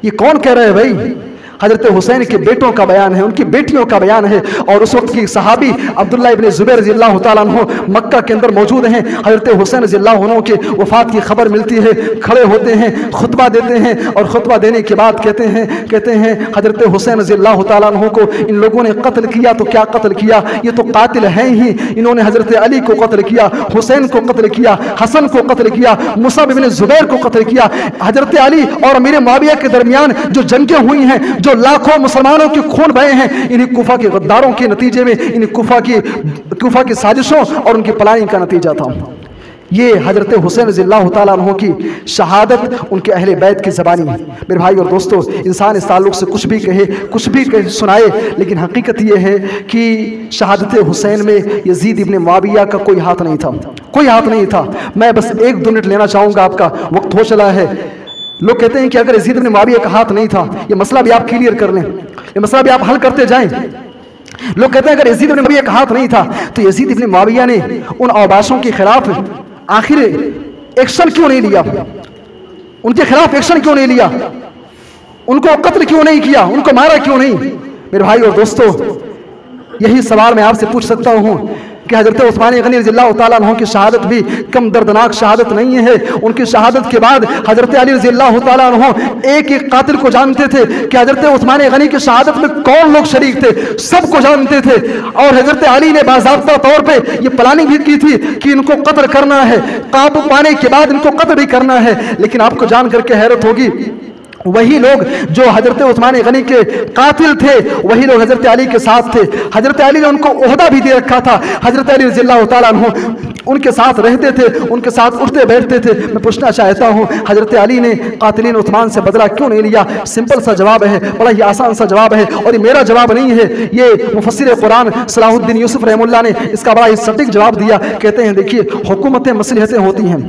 ये कौन कह रहे हैं भाई? हजरत हुसैन के बेटों का बयान है, उनकी बेटियों का बयान है। और उस वक्त की सहाबी अब्दुल्ला इब्न जुबैर रज़ियल्लाहु ताला अन्हु मक्का के अंदर मौजूद हैं। हजरत हुसैन रज़ियल्लाहु अन्हु के वफात की खबर मिलती है, खड़े होते हैं, खुतबा देते हैं और खुतबा देने के बाद कहते हैं हजरत हुसैन रज़ियल्लाहु ताला अन्हु को इन लोगों ने कत्ल किया तो क्या कत्ल किया, ये तो कातिल हैं ही। इन्होंने हजरत अली को कत्ल किया, हुसैन को कत्ल किया, हसन को कत्ल किया, मुसअब इब्न जुबैर को कत्ल किया। हजरत अली और अमीर मुआविया के दरमियान जो जंगें हुई हैं, जो लाखों मुसलमानों के खून बहे हैं, इन्हीं कुफा के गद्दारों के नतीजे में, इन्हीं कुफा की साजिशों और उनकी प्लानिंग का नतीजा था। ये हज़रत हुसैन रज़ियल्लाहु ताला अन्हु की शहादत उनके अहले बैत की ज़बानी है। मेरे भाई और दोस्तों, इंसान इस ताल्लुक़ से कुछ भी कहे सुनाए, लेकिन हकीकत ये है कि शहादत हुसैन में यज़ीद इब्न मुआविया का कोई हाथ नहीं था, कोई हाथ नहीं था। मैं बस 1-2 मिनट लेना चाहूँगा, आपका वक्त हो चला है। लोग कहते हैं कि अगर यज़ीद इब्न मुआविया का हाथ नहीं था, ये मसला भी आप क्लियर कर लें, ये मसला भी आप हल करते जाएं। लोग कहते हैं अगर यज़ीद इब्न मुआविया का हाथ नहीं था तो यज़ीद इब्न मुआविया ने उन अहबाशों के खिलाफ आखिर एक्शन क्यों नहीं लिया? उनके खिलाफ एक्शन क्यों नहीं लिया? उनको कत्ल क्यों नहीं किया? उनको मारा क्यों नहीं? मेरे भाई और दोस्तों, यही सवाल मैं आपसे पूछ सकता हूँ कि हज़रत उस्मान गनी रज़ियल्लाहु ताला अन्हु की शहादत भी कम दर्दनाक शहादत नहीं है। उनकी शहादत के बाद हज़रत अली रज़ियल्लाहु ताला अन्हु एक एक कातिल को जानते थे कि हज़रत उस्मान गनी की शहादत में कौन लोग शरीक थे, सबको जानते थे। और हज़रत अली ने बाज़ाब्ता तौर पे ये प्लानिंग भी की थी कि इनको कत्ल करना है, काबू पाने के बाद इनको कत्ल भी करना है। लेकिन आपको जान करके हैरत होगी, वही लोग जो हज़रत उस्मान गनी के कातिल थे, वही लोग हज़रत अली के साथ थे। हज़रत अली ने उनको ओहदा भी दे रखा था। हज़रत अली रज़ियल्लाहु ताला अन्हु उनके साथ रहते थे, उनके साथ उठते बैठते थे। मैं पूछना चाहता हूँ, हज़रत अली ने कातिलीन उस्मान से बदला क्यों नहीं लिया? सिंपल सा जवाब है, बड़ा ही आसान सा जवाब है, और ये मेरा जवाब नहीं है, ये मुफस्सिर कुरान सलाहुद्दीन यूसुफ रहमुल्लाह ने इसका बड़ा ही सटीक जवाब दिया। कहते हैं देखिए, हुकूमतें मसलहतें होती हैं,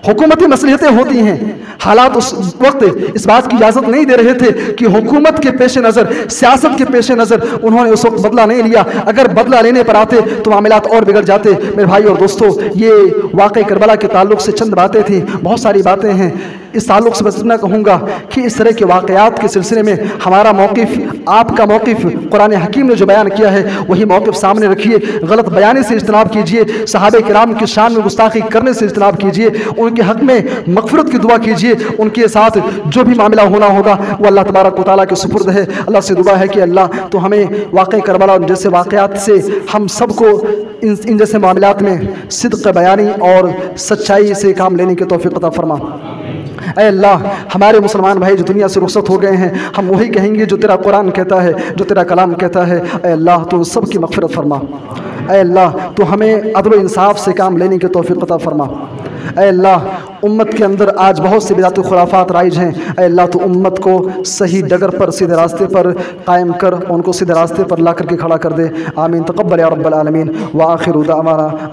हुकूमती मसलहतें होती हैं। हालात उस वक्त इस बात की इजाज़त नहीं दे रहे थे कि हुकूमत के पेश नज़र, सियासत के पेश नज़र उन्होंने उस वक्त बदला नहीं लिया। अगर बदला लेने पर आते तो मामलात और बिगड़ जाते। मेरे भाई और दोस्तों, ये वाक़ई करबला के ताल्लुक़ से चंद बातें थी, बहुत सारी बातें हैं। इस ताल्लुक़ से बस इतना कहूँगा कि इस तरह के वाक़यात के सिलसिले में हमारा मौक़िफ़, आपका मौक़िफ़, कुरान हकीम ने जो बयान किया है वही मौक़िफ़ सामने रखिए। गलत बयानी से इज्तनाब कीजिए, सहाबे किराम की शान में गुस्ताखी करने से इज्तनाब कीजिए, उनके हक़ में मग़फ़िरत की दुआ कीजिए। उनके साथ जो भी मामला होना होगा वो अल्लाह तबारक व तआला के सुपुर्द है। अल्लाह से दुआ है कि अल्लाह तो हमें वाक़ई करबला जैसे वाक़यात से हम सबको इन जैसे मामलात में सिद्क़ बयानी और सच्चाई से काम लेने की तौफ़ीक़ अता फरमा। ऐ अल्लाह, हमारे मुसलमान भाई जो दुनिया से रुखसत हो गए हैं, हम वही कहेंगे जो तेरा कुरान कहता है, जो तेरा कलाम कहता है। ऐ अल्लाह, तो सब की मग़फ़िरत फरमा। ऐ अल्लाह, तो हमें अदल व इंसाफ से काम लेने की तौफ़ीक़ अता फरमा। ऐ अल्लाह, उम्मत के अंदर आज बहुत से बिदात खुराफात राइज हैं। ऐ अल्लाह, तो उम्मत को सही डगर पर, सीधे रास्ते पर कायम कर, उनको सीधे रास्ते पर ला करके खड़ा कर दे। आमीन। तक़ब्बल या रब्बल आलमीन। व आखिरु दावाना।